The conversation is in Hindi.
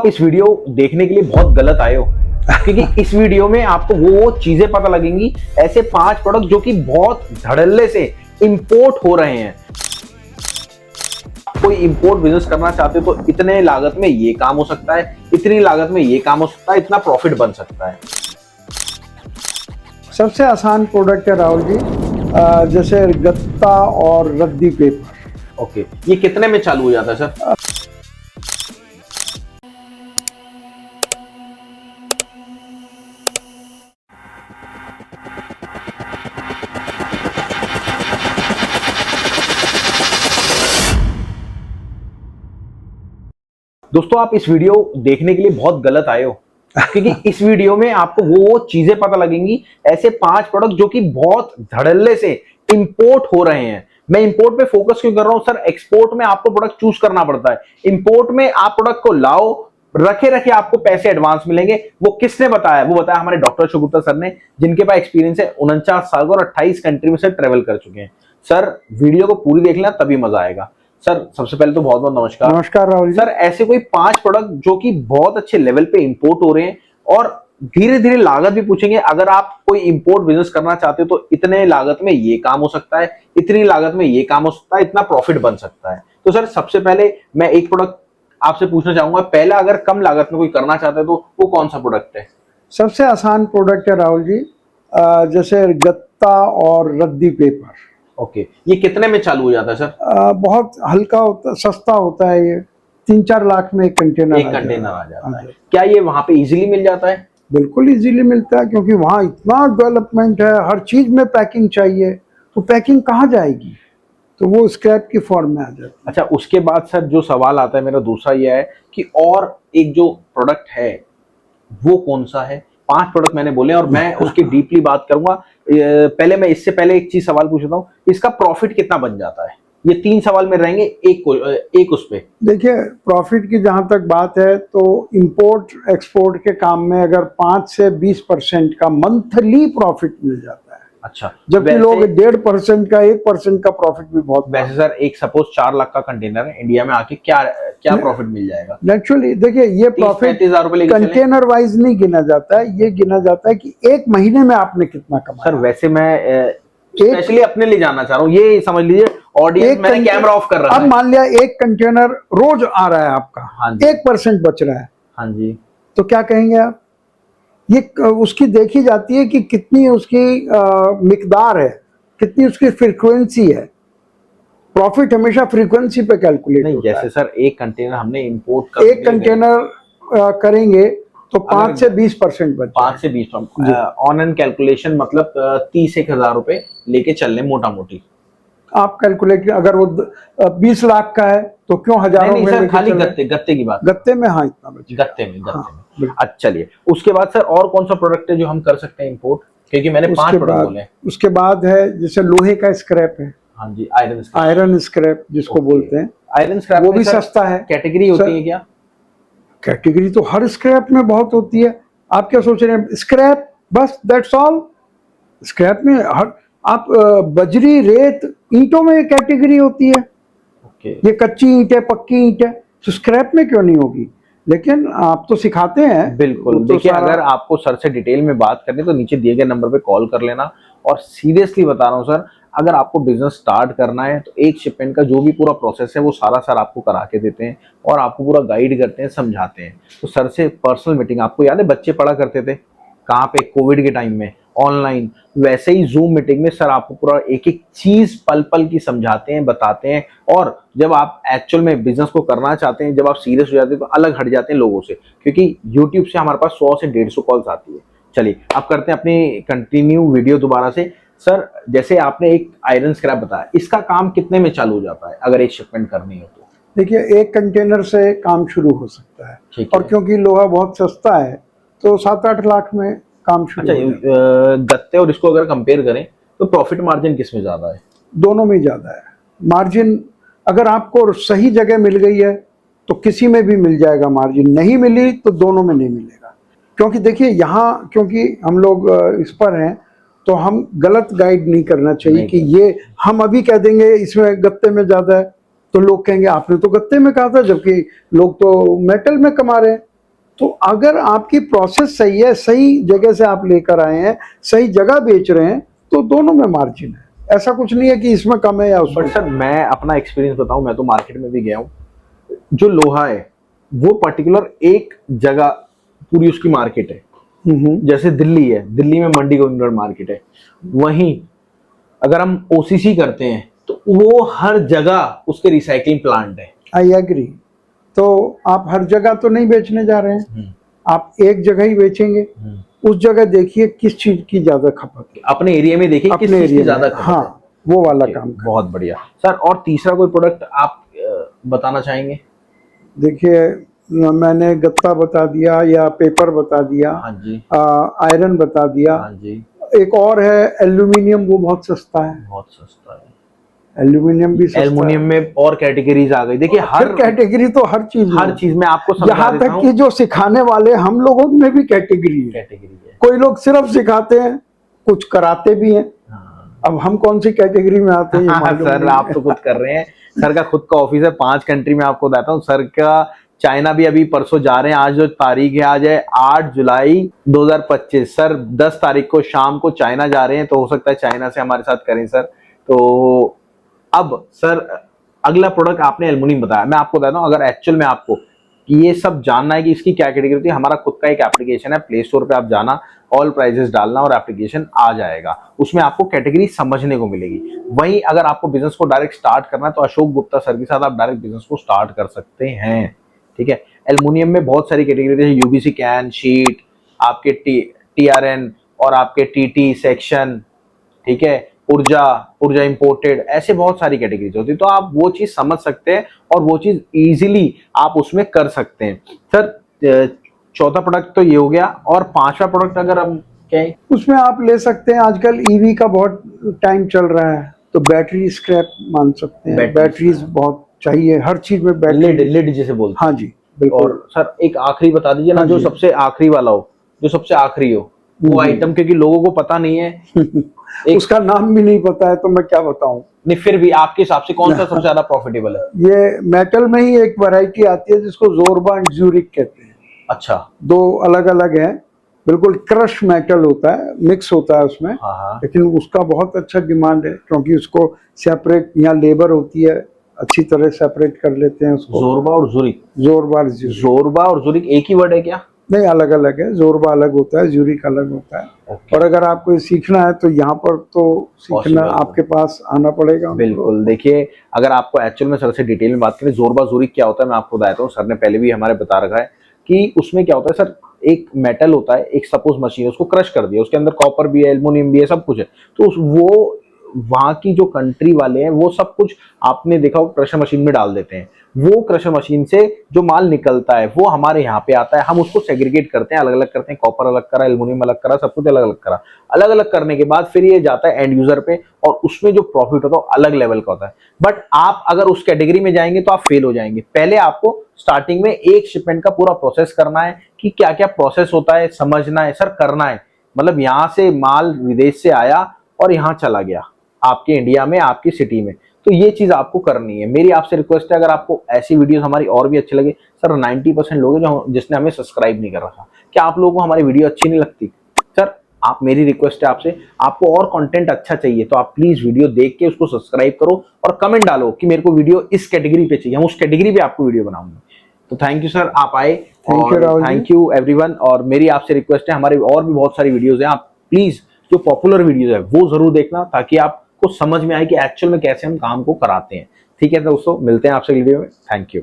आप इस वीडियो देखने के लिए बहुत गलत आए हो क्योंकि इस वीडियो में आपको वो चीजें पता लगेंगी, ऐसे 5 प्रोडक्ट जो कि बहुत धड़ल्ले से इंपोर्ट हो रहे हैं। कोई इंपोर्ट बिजनेस करना चाहते हो तो इतने लागत में ये काम हो सकता है, इतनी लागत में ये काम हो सकता है, इतना प्रॉफिट बन सकता है। सबसे आसान प्रोडक्ट है राहुल जी, जैसे गत्ता और रद्दी पेपर। ओके, ये कितने में चालू हो जाता है सर? दोस्तों, आप इस वीडियो देखने के लिए बहुत गलत आए हो क्योंकि इस वीडियो में आपको वो चीजें पता लगेंगी, ऐसे 5 प्रोडक्ट जो कि बहुत धड़ल्ले से इंपोर्ट हो रहे हैं। मैं इंपोर्ट पे फोकस क्यों कर रहा हूं सर? एक्सपोर्ट में आपको प्रोडक्ट चूज करना पड़ता है, इंपोर्ट में आप प्रोडक्ट को लाओ, रखे रखे आपको पैसे एडवांस मिलेंगे। वो किसने बताया? वो बताया हमारे डॉक्टर अशोक गुप्ता सर ने, जिनके पास एक्सपीरियंस है 49 साल का और 28 कंट्री में से ट्रेवल कर चुके हैं। सर, वीडियो को पूरी देख लेना, तभी मजा आएगा। सर, सबसे पहले तो बहुत बहुत नमस्कार। नमस्कार राहुल जी। सर, ऐसे कोई 5 प्रोडक्ट जो कि बहुत अच्छे लेवल पे इंपोर्ट हो रहे हैं और धीरे धीरे लागत भी पूछेंगे। अगर आप कोई इंपोर्ट बिजनेस करना चाहते हो तो इतने लागत में ये काम हो सकता है, इतनी लागत में ये काम हो सकता है, इतना प्रॉफिट बन सकता है। तो सर, सबसे पहले मैं एक प्रोडक्ट आपसे पूछना चाहूंगा। पहला, अगर कम लागत में कोई करना चाहता है तो वो कौन सा प्रोडक्ट है? सबसे आसान प्रोडक्ट है राहुल जी, जैसे गत्ता और रद्दी पेपर। ओके, ये कितने में चालू हो जाता है सर? बहुत हल्का होता, सस्ता होता है। ये 3-4 लाख में एक कंटेनर आ जाता है। क्या ये वहां पे इजीली मिल जाता है? बिल्कुल इजीली मिलता है, क्योंकि वहाँ इतना डेवलपमेंट है, हर चीज में पैकिंग चाहिए, तो पैकिंग कहाँ जाएगी? तो वो स्क्रैप की फॉर्म में आ जाती है। अच्छा, उसके बाद सर जो सवाल आता है मेरा दूसरा यह है कि और एक जो प्रोडक्ट है वो कौन सा है? 5 प्रोडक्ट मैंने बोले और मैं उसकी डीपली बात करूंगा। पहले मैं इससे पहले एक चीज सवाल पूछ लेता हूँ, इसका प्रॉफिट कितना बन जाता है? ये 3 सवाल में रहेंगे, एक उस पे। देखिए, प्रॉफिट की जहां तक बात है तो इंपोर्ट एक्सपोर्ट के काम में अगर 5 से 20% का मंथली प्रॉफिट मिल जाता है। अच्छा, जबकि लोग 1.5% का 1% का प्रॉफिट भी बहुत। वैसे सर, एक सपोज 4 लाख का कंटेनर है, इंडिया में आके क्या क्या प्रॉफिट मिल जाएगा? एक्चुअली देखिए, ये प्रॉफिट कंटेनर वाइज नहीं गिना जाता है, ये गिना जाता है कि एक महीने में आपने कितना कमाया। सर, वैसे मैं स्पेशली अपने लिए जानना चाह रहा हूँ, ये समझ लीजिए ऑडियंस, मैंने कैमरा ऑफ कर रहा है। अब मान लिया एक कंटेनर रोज आ रहा है आपका, हाँ जी, 1% बच रहा है, हाँ जी, तो क्या कहेंगे आप? ये उसकी देखी जाती है कि कितनी उसकी मिकदार है, कितनी उसकी फ्रीक्वेंसी है। प्रॉफिट हमेशा फ्रीक्वेंसी पे कैलकुलेट नहीं, होता जैसे है। सर एक कंटेनर हमने इंपोर्ट कर, एक कंटेनर करेंगे तो 5 से 20% बच 5 से 20 ऑन एंड कैलकुलेशन, मतलब 30-1,000 रुपए लेके चल लें मोटा मोटी। आप कैलकुलेट, अगर वो 20 लाख का है तो क्यों हजारों में सर, खाली गत्ते की बात, गत्ते में। हाँ, इतना बचे गत्ते में। अच्छा, चलिए उसके बाद सर और कौन सा प्रोडक्ट है जो हम कर सकते हैं इंपोर्ट? क्योंकि मैंने 5 प्रोडक्ट बोले। उसके बाद है जैसे लोहे का स्क्रैप है। हाँ जी, आयरन स्क्रैप जिसको बोलते हैं। आयरन स्क्रैप वो भी सस्ता है। कैटेगरी होती है क्या? कैटेगरी तो हर स्क्रैप में बहुत होती है। आप क्या सोच रहे हैं? स्क्रैप बस, दैट्स ऑल। स्क्रैप में हर, आप बजरी, रेत, ईंटों में कैटेगरी होती है। ये कच्ची ईंट है, पक्की ईंट है, तो स्क्रैप में क्यों नहीं होगी? लेकिन आप तो सिखाते हैं। बिल्कुल, देखिए, अगर आपको सर से डिटेल में बात करनी तो नीचे दिए गए नंबर पे कॉल कर लेना। और सीरियसली बता रहा हूँ सर, अगर आपको बिजनेस स्टार्ट करना है तो एक शिपमेंट का जो भी पूरा प्रोसेस है वो सारा सर आपको करा के देते हैं और आपको पूरा गाइड करते हैं, समझाते हैं। तो सर से पर्सनल मीटिंग, आपको याद है बच्चे पढ़ा करते थे कहाँ पे? कोविड के टाइम में ऑनलाइन, वैसे ही जूम मीटिंग में सर आपको पूरा एक एक चीज पल पल की समझाते हैं, बताते हैं। और जब आप एक्चुअल में बिजनेस को करना चाहते हैं, जब आप सीरियस हो जाते हैं तो अलग हट जाते हैं लोगों से, क्योंकि यूट्यूब से हमारे पास 100 से 150 कॉल्स आती है। चलिए, अब करते हैं अपनी कंटिन्यू वीडियो दोबारा से। सर, जैसे आपने एक आयरन स्क्रैप बताया, इसका काम कितने में चालू हो जाता है अगर एक शिपमेंट करनी हो तो? देखिए, एक कंटेनर से काम शुरू हो सकता है, और क्योंकि लोहा बहुत सस्ता है तो 7-8 लाख में काम शुरू। अच्छा, गत्ते और इसको अगर कंपेयर करें तो प्रॉफिट मार्जिन किस में ज्यादा है? दोनों में ज्यादा है मार्जिन। अगर आपको सही जगह मिल गई है तो किसी में भी मिल जाएगा मार्जिन, नहीं मिली तो दोनों में नहीं मिलेगा। क्योंकि देखिए, यहाँ क्योंकि हम लोग इस पर हैं तो हम गलत गाइड नहीं करना चाहिए कि ये हम अभी कह देंगे इसमें गत्ते में ज्यादा है तो लोग कहेंगे आपने तो गत्ते में कहा था, जबकि लोग तो मेटल में कमा रहे हैं। तो अगर आपकी प्रोसेस सही है, सही जगह से आप लेकर आए हैं, सही जगह बेच रहे हैं, तो दोनों में मार्जिन है। ऐसा कुछ नहीं है कि इसमें कम है या उसमें। बट सर मैं अपना एक्सपीरियंस बताऊं, मैं तो मार्केट में भी गया हूँ, जो लोहा है वो पर्टिकुलर एक जगह पूरी उसकी मार्केट है। जैसे दिल्ली है, दिल्ली में मंडी गोविंदगढ़ मार्केट है, वहीं अगर हम ओसीसी करते हैं तो वो हर जगह उसके रिसाइकलिंग प्लांट है। I agree. तो आप हर जगह तो नहीं बेचने जा रहे हैं, आप एक जगह ही बेचेंगे। उस जगह देखिए किस चीज की ज्यादा खपत है, अपने एरिया में देखिए किस चीज की ज्यादा खपत है। हाँ, वो वाला काम करें। बहुत बढ़िया सर। और तीसरा कोई प्रोडक्ट आप बताना चाहेंगे? देखिए, मैंने गत्ता बता दिया या पेपर बता दिया, हाँ जी, आयरन बता दिया। हाँ जी। एक और है एल्यूमिनियम, वो बहुत सस्ता है। बहुत सस्ता है एल्यूमिनियम भी सस्ता एल्युमिनियम में। और कैटेगरीज आ गई, देखिए हर कैटेगरी तो हर चीज में आपको समझा यहाँ देता तक हूं। कि जो सिखाने वाले हम लोगों में भी कैटेगरी है। कोई लोग सिर्फ सिखाते हैं, कुछ कराते भी हैं। हाँ। अब हम कौन सी कैटेगरी में आते हैं ये मालूम सर नहीं आप है। तो खुद कर रहे हैं। सर का खुद का ऑफिस है 5 कंट्री में, आपको बताता हूँ। सर का चाइना भी अभी परसों जा रहे हैं। आज जो तारीख है, आज है 8 जुलाई 2025। सर 10 तारीख को शाम को चाइना जा रहे हैं, तो हो सकता है चाइना से हमारे साथ करें सर। तो अब सर अगला प्रोडक्ट आपने एल्युमिनियम बताया, मैं आपको बताता हूँ। अगर एक्चुअल में आपको ये सब जानना है कि इसकी क्या कैटेगरी होती है, हमारा खुद का एक एप्लीकेशन है, प्ले स्टोर पे आप जाना, ऑल प्राइजेस डालना और एप्लीकेशन आ जाएगा। उसमें आपको कैटेगरी समझने को मिलेगी। वहीं अगर आपको बिजनेस को डायरेक्ट स्टार्ट करना है तो अशोक गुप्ता सर के साथ आप डायरेक्ट बिजनेस को स्टार्ट कर सकते हैं। ठीक है। एल्युमिनियम में बहुत सारी कैटेगरी, जैसे यूबीसी कैन, शीट, आपके टीआरएन और आपके टीटी सेक्शन, ठीक है, ऊर्जा, ऊर्जा इंपोर्टेड, ऐसे बहुत सारी कैटेगरीज होती है। तो आप वो चीज समझ सकते हैं और वो चीज इजीली आप उसमें कर सकते हैं। सर चौथा प्रोडक्ट तो ये हो गया, और पांचवा प्रोडक्ट अगर हम कहें, उसमें आप ले सकते हैं। आजकल ईवी का बहुत टाइम चल रहा है, तो बैटरी स्क्रैप मान सकते हैं। बैटरीज बहुत चाहिए, हर चीज में बैटरी। लिड जिसे बोलते हैं। हाँ जी, बिल्कुल। और सर एक आखिरी बता दीजिए ना, हाँ जो जी। सबसे आखिरी वाला हो, जो सबसे आखिरी हो वो आइटम, क्योंकि लोगों को पता नहीं है। उसका नाम भी नहीं पता है तो मैं क्या बताऊं। नहीं, फिर भी आपके हिसाब से कौन सा सबसे ज्यादा प्रॉफिटेबल है? ये मेटल में ही एक वैरायटी आती है जिसको जोरबा एंड ज्यूरिक कहते हैं। अच्छा। दो अलग अलग है, बिल्कुल क्रश मेटल होता है, मिक्स होता है उसमें। हाँ। लेकिन उसका बहुत अच्छा डिमांड है, क्योंकि उसको सेपरेट, यहाँ लेबर होती है, अच्छी तरह सेपरेट कर लेते हैं उसको। जोरबा और जुरिक। जोरबा और जुरिक एक ही वर्ड है क्या? नहीं, अलग अलग है। जोरबा अलग होता है, ज्यूरिक अलग होता है। और अगर आपको सीखना है तो यहाँ पर तो सीखना आपके पास आना पड़ेगा। बिल्कुल। देखिए, अगर आपको एक्चुअल में सर से डिटेल में बात करें, जोरबा जुरिक क्या होता है मैं आपको बताता हूँ। सर ने पहले भी हमारे बता रखा है कि उसमें क्या होता है सर, एक मेटल होता है, एक सपोज मशीन है, उसको क्रश कर दिया, उसके अंदर कॉपर भी है, एल्युमिनियम भी है, सब कुछ है। तो वो वहां की जो कंट्री वाले हैं, वो सब कुछ आपने देखा क्रशर मशीन में डाल देते हैं। वो क्रशर मशीन से जो माल निकलता है वो हमारे यहाँ पे आता है, हम उसको सेग्रीगेट करते हैं, अलग अलग करते हैं, कॉपर अलग करा, एल्युमिनियम अलग करा, सब कुछ अलग अलग करा। अलग अलग करने के बाद फिर ये जाता है एंड यूजर पे, और उसमें जो प्रॉफिट होता है अलग लेवल का होता है। बट आप अगर उस कैटेगरी में जाएंगे तो आप फेल हो जाएंगे। पहले आपको स्टार्टिंग में एक शिपमेंट का पूरा प्रोसेस करना है कि क्या क्या प्रोसेस होता है, समझना है सर, करना है। मतलब यहाँ से माल विदेश से आया और यहाँ चला गया आपके इंडिया में, आपकी सिटी में, तो ये चीज आपको करनी है। मेरी आपसे रिक्वेस्ट है, अगर आपको ऐसी वीडियोस हमारी और भी अच्छी लगे, सर 90% लोग हैं जो जिसने हमें सब्सक्राइब नहीं कर रखा, क्या आप लोगों को हमारी वीडियो अच्छी नहीं लगती? सर आप, मेरी रिक्वेस्ट है आपसे, आपको और कंटेंट अच्छा चाहिए तो आप प्लीज वीडियो देख के उसको सब्सक्राइब करो और कमेंट डालो कि मेरे को वीडियो इस कैटेगरी पे चाहिए, हम उस कैटेगरी पे आपको वीडियो बनाऊंगा। तो थैंक यू सर, आप आए। Thank you everyone. और मेरी आपसे रिक्वेस्ट है, हमारे और भी बहुत सारी वीडियोज हैं, आप प्लीज जो पॉपुलर वीडियोज है वो जरूर देखना, ताकि आपको समझ में आए कि एक्चुअल में कैसे हम काम को कराते हैं। ठीक है दोस्तों, मिलते हैं आपसे वीडियो में। Thank you.